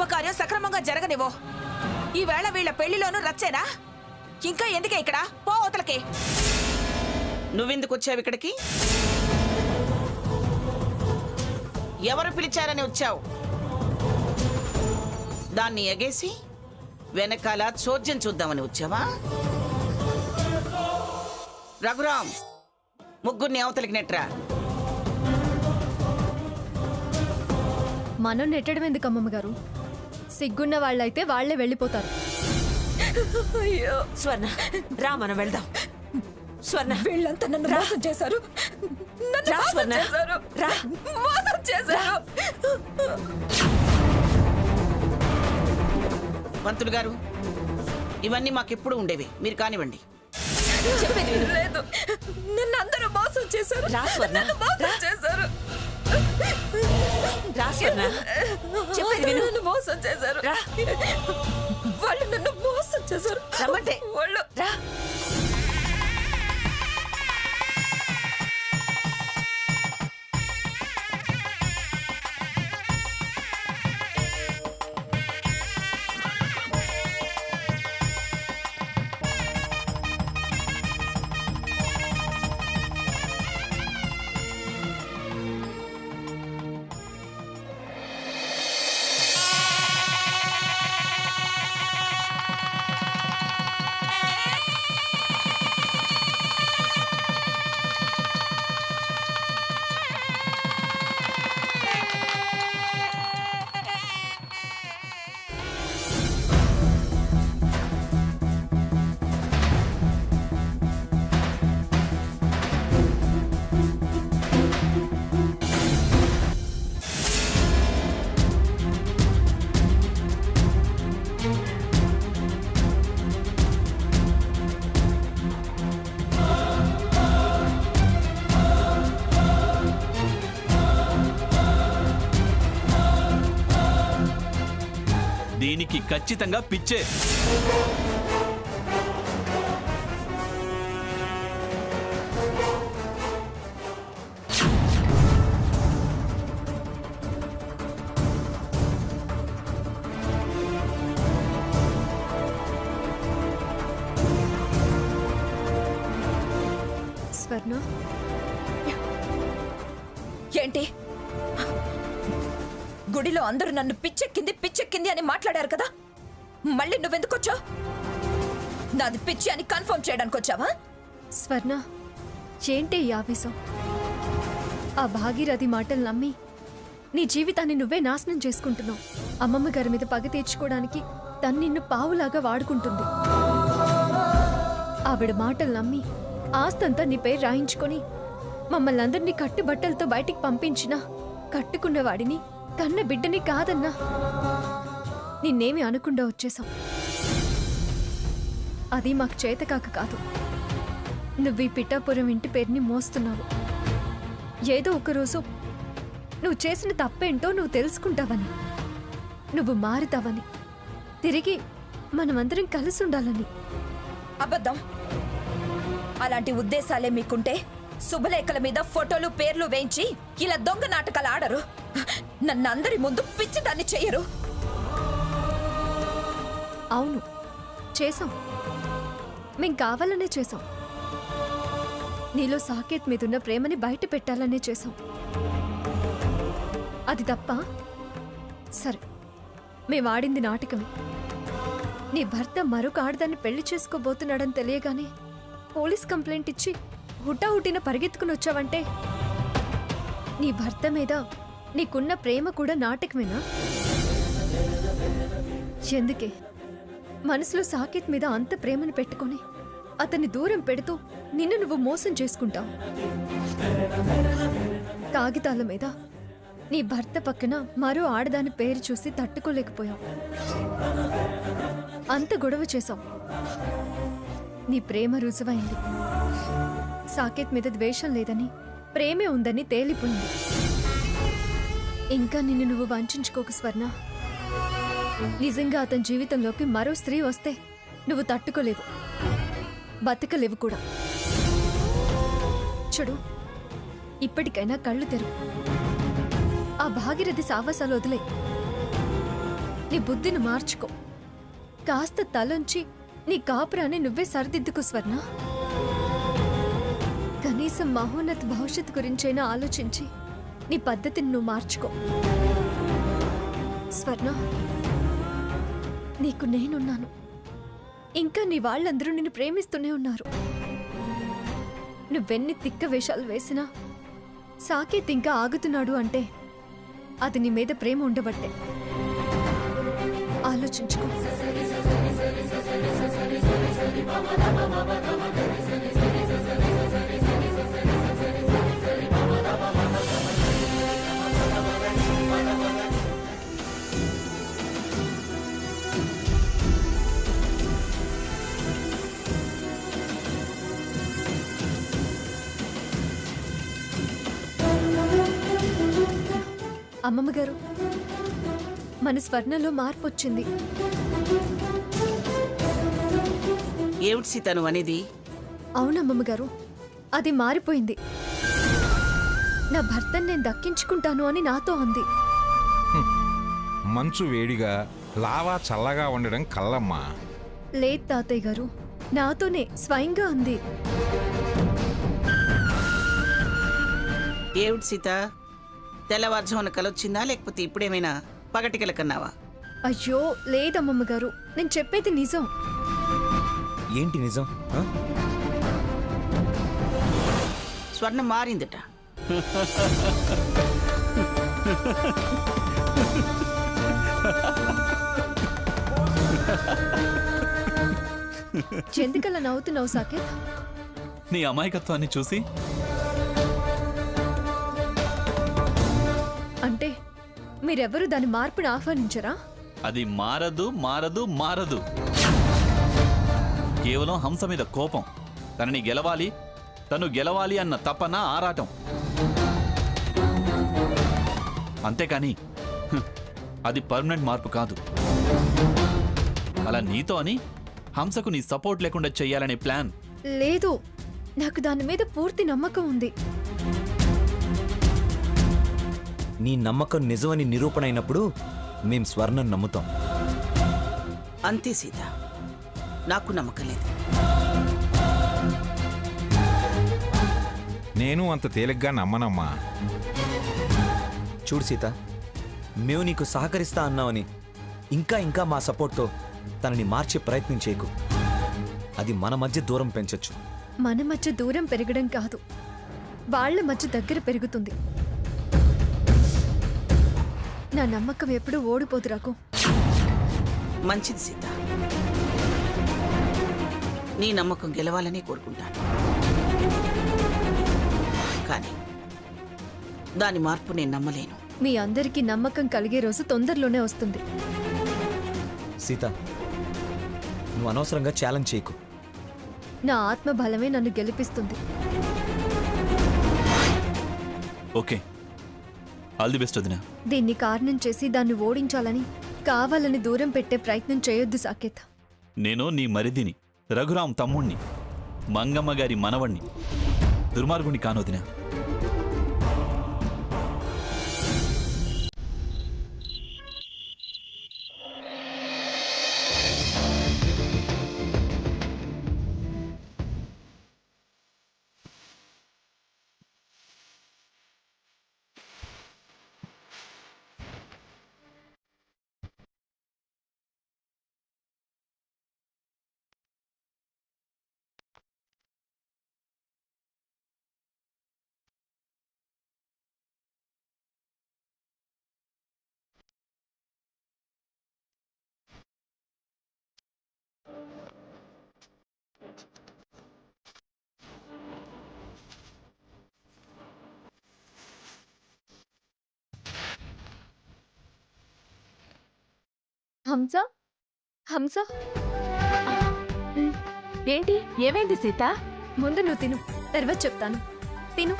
శుభకార్యం సక్రమంగా జరగనివో. ఈవేళ వీళ్ళ పెళ్లిలోనూ రచ్చేనా? ఇంకా ఎందుకే ఇక్కడ? పో అవతలకి. నువ్వెందుకు వచ్చావు ఇక్కడికి? ఎవరు పిలిచారని వచ్చావు? దాన్ని ఎగేసి వెనకాల చోద్యం చూద్దామని వచ్చావా? రఘురాం, ముగ్గురిని అవతలికి నెట్రా. మనం నెట్టడం ఎందుకు అమ్మమ్మ గారు? సిగ్గున్న వాళ్ళైతే వాళ్లే వెళ్ళిపోతారు. అయ్యో స్వర్ణ, రా మనం వెళ్దాం. స్వర్ణ, వీళ్ళంతా నన్ను మోసం చేశారు. మోసం చేశారు. పంతులు గారు, ఇవన్నీ మాకెప్పుడు ఉండేవి, మీరు కానివ్వండి. చెప్పేది లేదు. నన్ను అందరూ మోసం చేశారు. నన్ను మోసం చేశారు. చెప్పేది విను. నన్ను మోసం చేశారు. వాళ్ళు నన్ను మోసం చేశారు. రమ్మంటే వాళ్ళు రా. దీనికి ఖచ్చితంగా పిచ్చే. స్వర్ణ, ఏంటి? గుడిలో అందరూ నన్ను పిచ్చెక్కింది అని మాట్లాడారు కదా. మళ్ళీ నువ్వెందుకు వచ్చావు? నాది పిచ్చి అని కన్ఫర్మ్ చేయడానికి వచ్చావా? స్వర్ణ, ఏంటి ఈ ఆవేశం? ఆ భాగీరథి మాటలు నమ్మి నీ జీవితాన్ని నువ్వే నాశనం చేసుకుంటున్నావు. అమ్మమ్మ గారి మీద పగ తీర్చుకోవడానికి తను నిన్ను పావులాగా వాడుకుంటుంది. ఆవిడ మాటలు నమ్మి ఆస్తంతా నీ పేరు రాయించుకొని మమ్మల్ని అందరినీ కట్టుబట్టలతో బయటికి పంపించినా కట్టుకున్నవాడిని కన్న బిడ్డని కాదన్నా నిన్నేమి అనకుండా వచ్చేసాం. అది మాకు చేతకాక కాదు. నువ్వు ఈ పిఠాపురం ఇంటి పేరుని మోస్తున్నావు. ఏదో ఒకరోజు నువ్వు చేసిన తప్పేంటో నువ్వు తెలుసుకుంటావని, నువ్వు మారుతావని, తిరిగి మనమందరం కలిసి ఉండాలని. అబద్ధం. అలాంటి ఉద్దేశాలే మీకుంటే శుభలేఖల మీద ఫోటోలు పేర్లు వేయించి ఇలా దొంగ నాటకాలు ఆడరు. నన్ను అందరి ముందు పిచ్చిదాన్ని చెయ్యరు. అవును, చేసాం. మేం కావాలనే చేసాం. నీలో సాకేత్ మీదున్న ప్రేమని బయట పెట్టాలనే చేసాం. అది తప్ప? సరే, మేం ఆడింది నాటకమే. నీ భర్త మరొక ఆడదాన్ని పెళ్లి చేసుకోబోతున్నాడని తెలియగానే పోలీస్ కంప్లైంట్ ఇచ్చి హుటాహుటిన పరిగెత్తుకుని వచ్చావంటే నీ భర్త మీద నీకున్న ప్రేమ కూడా నాటకమేనా? ఎందుకే మనసులో సాకేత్ మీద అంత ప్రేమను పెట్టుకొని అతన్ని దూరం పెడుతూ నిన్ను నువ్వు మోసం చేసుకుంటావు? కాగితాల మీద నీ భర్త పక్కన మరో ఆడదాని పేరు చూసి తట్టుకోలేకపోయావు. అంత గొడవ చేశావు. నీ ప్రేమ రుజువైంది. సాకేత్ మీద ద్వేషం లేదని, ప్రేమే ఉందని తేలిపోయింది. ఇంకా నిన్ను నువ్వు వంచుకోకు స్వర్ణ. నిజంగా అతని జీవితంలోకి మరో స్త్రీ వస్తే నువ్వు తట్టుకోలేవు, బతకలేవు కూడా. చూడు, ఇప్పటికైనా కళ్ళు తెరువు. ఆ భాగీరథి సావాసాలు వదిలే. నీ బుద్ధిని మార్చుకో. కాస్త తలొంచి నీ కాపురాన్ని నువ్వే సరిదిద్దుకు స్వర్ణ. కనీసం మహోన్నత భవిష్యత్తు గురించైనా ఆలోచించి నీ పద్ధతిని నువ్వు మార్చుకో. స్వర్ణ, నీకు నేనున్నాను. ఇంకా నీ వాళ్ళందరూ నిన్ను ప్రేమిస్తూనే ఉన్నారు. నువ్వెన్ని తిక్క వేషాలు వేసినా సాకేత్ ఇంకా ఆగుతున్నాడు అంటే అది నీ మీద ప్రేమ ఉండబట్టే. ఆలోచించుకో. అమ్మమ్మ గారు, మన స్వర్ణలో మార్పు వచ్చింది. ఏమిటి సీత నువ్వు అనేది? అవునమ్మమ్మ గారు, అది మారిపోయింది. నా భర్తను నేను దక్కించుకుంటాను అని నాతో అంది. మంచు వేడిగా లావా చల్లగా ఉండడం కల్లమ్మా. లేదు తాతయ్య గారు, నాతోనే స్వయంగా అంది. ఏమిటి సీత, తెల్లవారుజామున కలొచ్చిందా లేకపోతే ఇప్పుడేమైనా పగటికల కన్నావా? అయ్యో లేదమ్మమ్మ గారు, నేను చెప్పేది నిజం. ఏంటి నిజం? ఆ? స్వర్ణం మారిందట. ఎందుకలా నవ్వుతున్నావు సాకేత్? నీ అమాయకత్వాన్ని చూసి. అంటే మీరెవరు దాని మార్పుని ఆహ్వానించరా? అది మారదు మారదు మారదు. కేవలం హంస మీద కోపం, తనని గెలవాలి, తను గెలవాలి అన్న తపన, ఆరాటం. అంతేకాని అది పర్మనెంట్ మార్పు కాదు. అలా నీతో అని హంసకు నీ సపోర్ట్ లేకుండా చెయ్యాలనే ప్లాన్. లేదు, నాకు దాని మీద పూర్తి నమ్మకం ఉంది. నీ నమ్మకం నిజమని నిరూపణ అయినప్పుడు మేం స్వర్ణం నమ్ముతాం. అంతే సీత, నాకు నమ్మకం లేదు. నేను అంత తేలిగ్గా నమ్మనమ్మా. చూడు సీత, మేము నీకు సహకరిస్తా అన్నావని ఇంకా ఇంకా మా సపోర్ట్తో తనని మార్చే ప్రయత్నం చేయకు. అది మన మధ్య దూరం పెంచొచ్చు. మన మధ్య దూరం పెరగడం కాదు, వాళ్ళ మధ్య దగ్గర పెరుగుతుంది. నా నమ్మకం ఎప్పుడూ ఓడిపోదు రాకు. మంచిది సీత, నీ నమ్మకం గెలవాలని కోరుకుంటాను. కానీ దాని మార్పు నేను నమ్మలేను. మీ అందరికీ నమ్మకం కలిగే రోజు తొందరలోనే వస్తుంది. సీత, నువ్వు అనవసరంగా ఛాలెంజ్ చేయకు. నా ఆత్మ బలమే నన్ను గెలిపిస్తుంది. ఓకే, ఆల్ ది బెస్ట్ వదినా. దీన్ని కారణం చేసి దాన్ని ఓడించాలని కావాలని దూరం పెట్టే ప్రయత్నం చేయొద్దు సాకేత్. నేను నీ మరిదిని, రఘురాం తమ్ముణ్ణి, మంగమ్మ గారి మనవణ్ణి. దుర్మార్గుని కానొదినా. హంస, హంస, ఏంటి ఏమైంది సీత? ముందు నువ్వు తిను, తర్వాత చెప్తాను. తిను.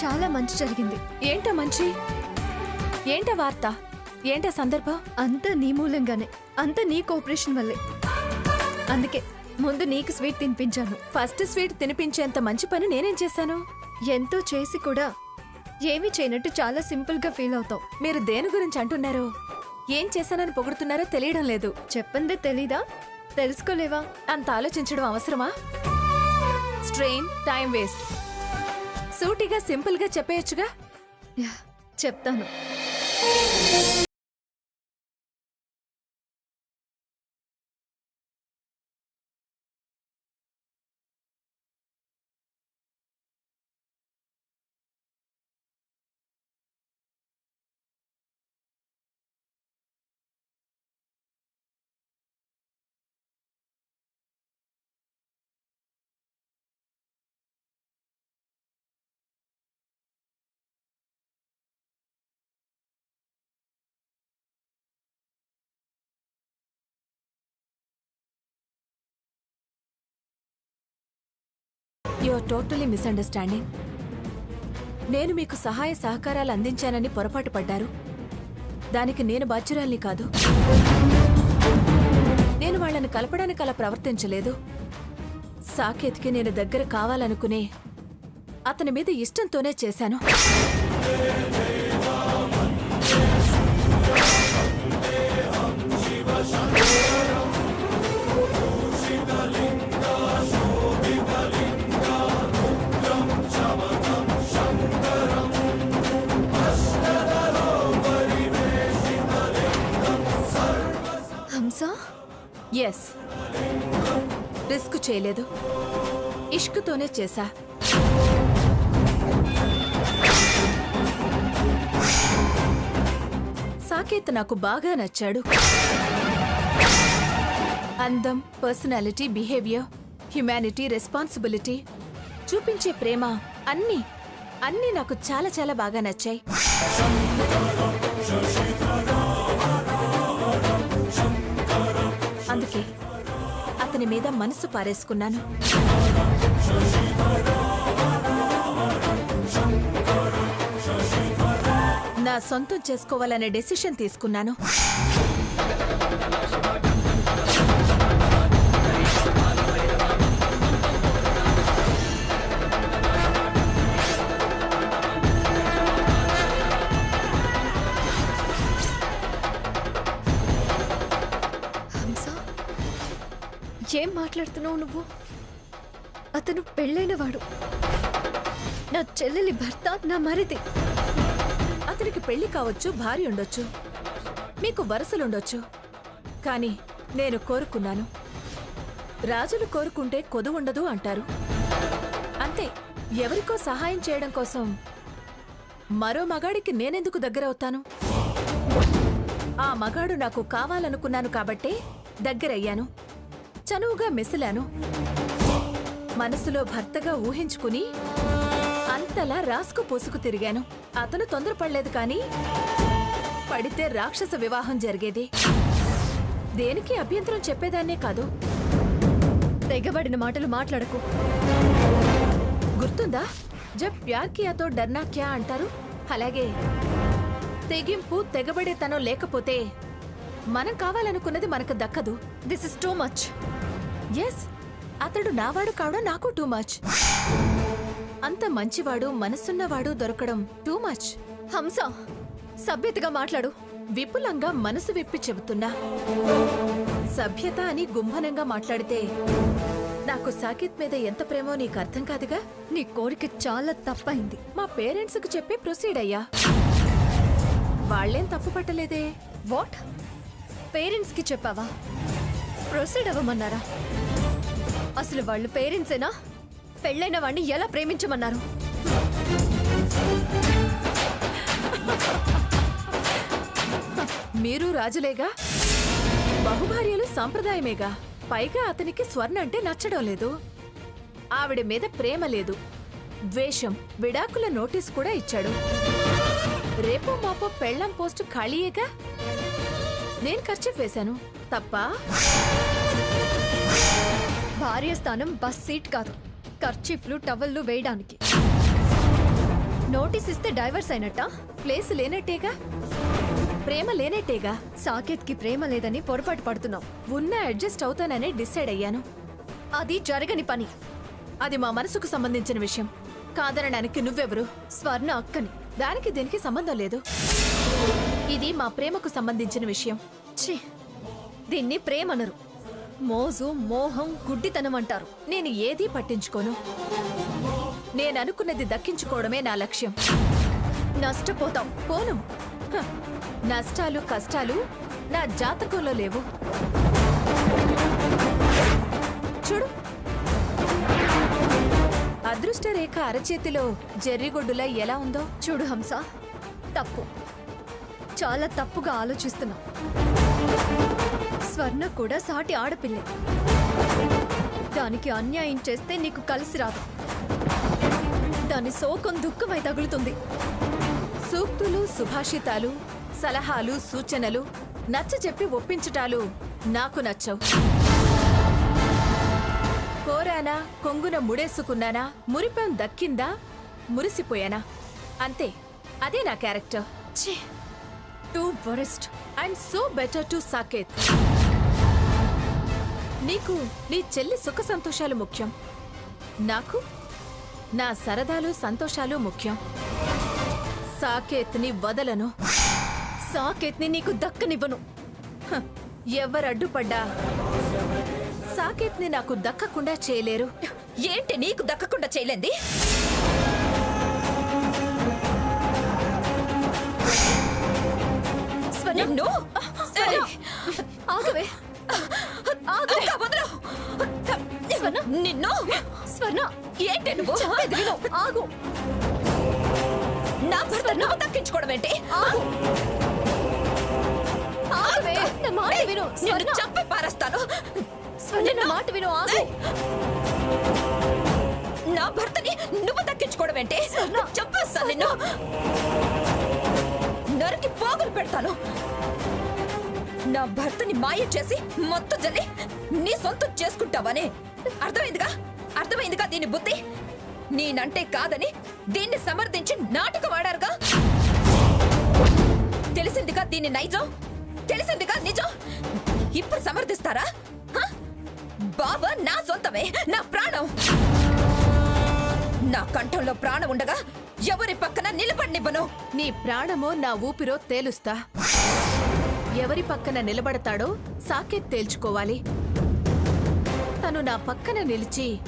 చాలా మంచి జరిగింది. ఏంట మంచి? ఏంట వార్త? ఏంట సందర్భం? అంతా నీ మూలంగానే, అంతా నీ కోఆపరేషన్ వల్లే. అందుకే ముందు నీకు స్వీట్ తినిపించాను. ఫస్ట్ స్వీట్ తినిపించేంత మంచి పని నేనేం చేశాను? ఎంతో చేసి కూడా ఏమీ చేయనట్టు చాలా సింపుల్ గా ఫీల్ అవుతావు. మీరు దేని గురించి అంటున్నారో, ఏం చేశానని పొగుడుతున్నారో తెలియడం లేదు. చెప్పందే తెలీదా? తెలుసుకోలేవా? అంత ఆలోచించడం అవసరమా? Strain, time waste. సూటిగా సింపుల్ గా చెప్పేయచ్చుగా. యా, చెప్తాను. You are totally misunderstanding. నేను మీకు సహాయ సహకారాలు అందించానని పొరపాటు పడ్డారు. దానికి నేను బాధ్యురాల్ని కాదు. నేను వాళ్ళని కలపడానికి అలా ప్రవర్తించలేదు. సాకేత్కి నేను దగ్గర కావాలనుకునే అతని మీద ఇష్టంతోనే చేశాను. హంస, ఎస్, రిస్క్ చేయలేదు. ఇష్కుతోనే చేశా. సాకేత్ నాకు బాగా నచ్చాడు. అందం, పర్సనాలిటీ, బిహేవియర్, హ్యుమానిటీ, రెస్పాన్సిబిలిటీ, చూపించే ప్రేమ అన్నీ అన్నీ నాకు చాలా చాలా బాగా నచ్చాయి. అందుకే అతని మీద మనసు పారేసుకున్నాను. నా సొంతం చేసుకోవాలనే డెసిషన్ తీసుకున్నాను. హంస, ఏం మాట్లాడుతున్నావు నువ్వు? అతను పెళ్ళైనవాడు. నా చెల్లెలి భర్త, నా మరిది. అతనికి పెళ్లి కావచ్చు, భార్య ఉండొచ్చు, మీకు వరసలుండొచ్చు. కానీ నేను కోరుకున్నాను. రాజులు కోరుకుంటే కొదు ఉండదు అంటారు. అంతే. ఎవరికో సహాయం చేయడం కోసం మరో మగాడికి నేనెందుకు దగ్గరవుతాను? ఆ మగాడు నాకు కావాలనుకున్నాను కాబట్టే దగ్గరయ్యాను. చనువుగా మెసిలాను. మనసులో భర్తగా ఊహించుకుని అంతలా రాసుకు పూసుకు తిరిగాను. అతను తొందరపడలేదు, కానీ పడితే రాక్షస వివాహం జరిగేది. దేనికి అభ్యంతరం చెప్పేదాన్నే కాదు. తెగబడిన మాటలు మాట్లాడకు. గుర్తుందా, జబ్ ప్యార్ కియా తో డర్నా క్యా అంటారు? అలాగే తెగింపు, తెగబడేతనం లేకపోతే మనం కావాలనుకున్నది మనకు దక్కదు. This is too much. Yes, అతడు నావాడు కావడం నాకు టూ మచ్. అంత మంచివాడు, మనసున్నవాడు దొరకడం టూ మచ్. హంస, సభ్యతగా మాట్లాడు. విపులంగా మనసు విప్పి చెబుతున్నా. సభ్యత అని గుంభనంగా మాట్లాడితే నాకు సాకేత్ మీద ఎంత ప్రేమో నీకు అర్థం కాదుగా. నీ కోరిక చాలా తప్పైంది. మా పేరెంట్స్కి చెప్పి ప్రొసీడ్ అయ్యా. వాళ్ళేం తప్పు పట్టలేదే. వాట్? పేరెంట్స్ కి చెప్పావా? ప్రొసీడ్ అవ్వమన్నారా? అసలు వాళ్ళు పేరెంట్సేనా? పెళ్ళైన వాణ్ణి ఎలా ప్రేమించమన్నారు? మీరు రాజులేగా, బహుభార్యలు సాంప్రదాయమేగా. పైగా అతనికి స్వర్ణ అంటే నచ్చడం లేదు. ఆవిడ మీద ప్రేమ లేదు, ద్వేషం. విడాకుల నోటీస్ కూడా ఇచ్చాడు. రేపో మాపో పెళ్ళం పోస్టు ఖాళీయేగా. నేను ఖర్చు వేశాను. తప్పా? భార్య స్థానం బస్ సీట్ కాదు, కర్చీఫ్లు, టవల్లు వేయడానికి. నోటీస్ ఇస్తే డైవర్స్ అయినట్టా? ప్లేస్ లేనట్టేగా, ప్రేమ లేనట్టేగా. సాకేత్కి ప్రేమ లేదని పొరపాటు పడుతున్నావు. ఉన్న అడ్జస్ట్ అవుతానని డిసైడ్ అయ్యాను. అది జరగని పని. అది మా మనసుకు సంబంధించిన విషయం. కాదనడానికి నువ్వెవరు? స్వర్ణ అక్కని. దానికి దీనికి సంబంధం లేదు. ఇది మా ప్రేమకు సంబంధించిన విషయం. ఛీ, దీన్ని ప్రేమనరు, మోజు, మోహం, గుడ్డితనం అంటారు. నేను ఏదీ పట్టించుకోను. నేను అనుకున్నది దక్కించుకోవడమే నా లక్ష్యం. నష్టపోతాం. పోను. హ, నష్టాలు కష్టాలు నా జాతకంలో లేవు. చూడు, అదృష్ట రేఖ అరచేతిలో జర్రిగొడ్డులా ఎలా ఉందో. చూడు హంస, తప్పు, చాలా తప్పుగా ఆలోచిస్తున్నావు. స్వర్ణ కూడా సాటి ఆడపిల్లే. దానికి అన్యాయం చేస్తే నీకు కలిసి రాదు. దాని శోకం దుఃఖమై తగులుతుంది. సూక్తులు, సుభాషితాలు, సలహాలు, సూచనలు నచ్చజెప్పి ఒప్పించటాలు నాకు నచ్చవు. కోరానా, కొంగున ముడేసుకున్నానా, మురిపం దక్కిందా, మురిసిపోయానా, అంతే. అదే నా క్యారెక్టర్. ఛీ, too worst. I'm so better to Saketh. నీకు నీ చెల్లి సుఖ సంతోషాలు ముఖ్యం. నాకు నా సరదాలు సంతోషాలు ముఖ్యం. సాకేత్ని వదలను. సాకేత్ని నీకు దక్కనివ్వను. హ, ఎవరడ్డుపడ్డా సాకేత్ని నాకు దక్కకుండా చేయలేరు. ఏంటి నీకు దక్కకుండా చేయలేంది? నిన్ను స్వర్ణ, ఆగవే, ఆగు. ఇంకా వదలు. స్వర్ణ, నిన్ను స్వర్ణ, ఏంటి నువ్వు? చెప్పేది విను. ఆగు, నా భర్త నువ్వు దక్కించుకోవడం ఏంటి? ఆగు, ఆగవే, నా మాట విను. నిన్ను స్వర్ణ, చంపి పారేస్తాను. స్వర్ణ, నా మాట విను. ఆగు. నా భర్తని నువ్వు దక్కించుకోవడం ఏంటి? చంపేస్తాను నిన్ను. నరికి పోగులు పెడతాను. నా భర్తని మాయ చేసి మొత్తం జల్లి నీ సొంతం చేసుకుంటావని అర్థమైందిగా? అర్థమైందిగా దీని బుద్ధి? నేనంటే కాదని దీన్ని సమర్థించి నాటకం ఆడారుగా. తెలిసిందిగా దీని నైజం, తెలిసిందిగా నిజం. ఇప్పుడు సమర్థిస్తారా? హ? బాబా నా సొంతమే, నా ప్రాణం. నా కంఠంలో ప్రాణం ఉండగా ఎవరి పక్కన నిలబడినివ్వను. నీ ప్రాణమో నా ఊపిరో తేలుస్తా. ఎవరి పక్కన నిలబడతాడో సాకేత్ తేల్చుకోవాలి. తను నా పక్కన నిలిచి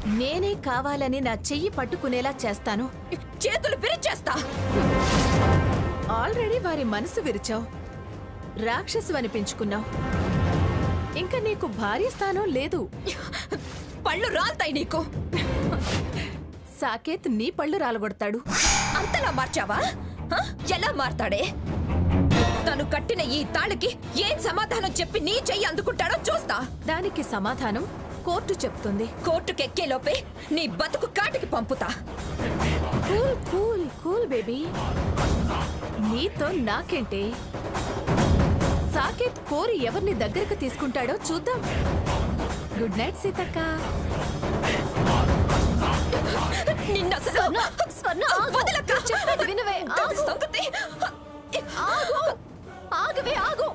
నేనే కావాలని నా చెయ్యి పట్టుకునేలా చేస్తాను. చేతులు విరిచేస్తా. ఆల్రెడీ వారి మనసు విరిచావు. రాక్షసు అనిపించుకున్నావు. ఇంకా నీకు భార్య స్థానం లేదు. పళ్ళు రాల్తాయి నీకు. సాకేత్ నీ పళ్ళు రాలగొడతాడు. అంతలా మార్చావా? హ? ఎలా మారతాడే? తను కట్టిన ఈ తాళికి ఏం సమాధానం చెప్పి నీ చెయ్యి అందుకుంటాడో చూస్తా. దానికి సమాధానం కోర్టు చెప్తుంది. కోర్టుకెక్కే లోపే నీ బతుకు కాటికి పంపుతా. Cool cool cool baby. నీతో నాకేంటే? సాకేత్ కోరి ఎవరిని దగ్గరకు తీసుకుంటాడో చూద్దాం. Good night Seethakka. నిన్నసలు స్వర్ణ, స్వర్ణ, ఆగు. వదలక్క. చెప్పేది వినవే. ఆగు. సంగతి. ఆగు, ఆగవే, ఆగు.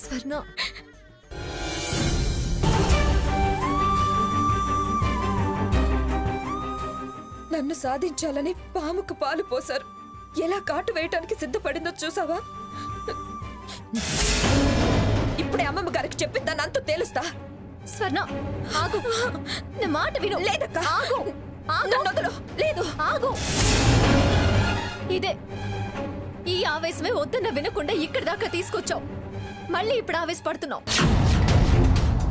స్వర్ణ, నన్ను సాధించాలని పాముకు పాలు పోశారు. ఎలా కాటు వేయటానికి సిద్ధపడిందో చూసావా? ఇప్పుడే అమ్మమ్మ గారికి చెప్పి దాన్ని అంతు తేలుస్తా. స్వర్ణ, ఆగు. నా మాట విను. లేదక్క. ఆగు, ఆగు. నన్ను వదలు. లేదు. ఆగు. ఇదే ఈ ఆవేశమే వద్దన్న వినకుండా ఇక్కడి దాకా తీసుకొచ్చావు. మళ్ళీ ఇప్పుడు ఆవేశపడుతున్నావు.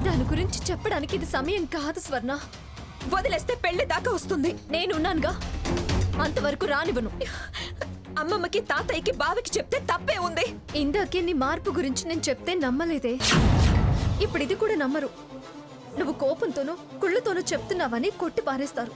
దాని గురించి చెప్పడానికి ఇది సమయం కాదు స్వర్ణ. వదిలేస్తే పెళ్లి దాకా వస్తుంది. నేనున్నానుగా, అంతవరకు రానివ్వను. అమ్మమ్మకి, తాతయ్యకి, బావికి చెప్తే తప్పే ఉంది. ఇందాకే నీ మార్పు గురించి నేను చెప్తే నమ్మలేదే. ఇప్పుడు ఇది కూడా నమ్మరు. నువ్వు కోపంతోనూ కుళ్ళుతోనూ చెప్తున్నావని కొట్టి పారేస్తారు.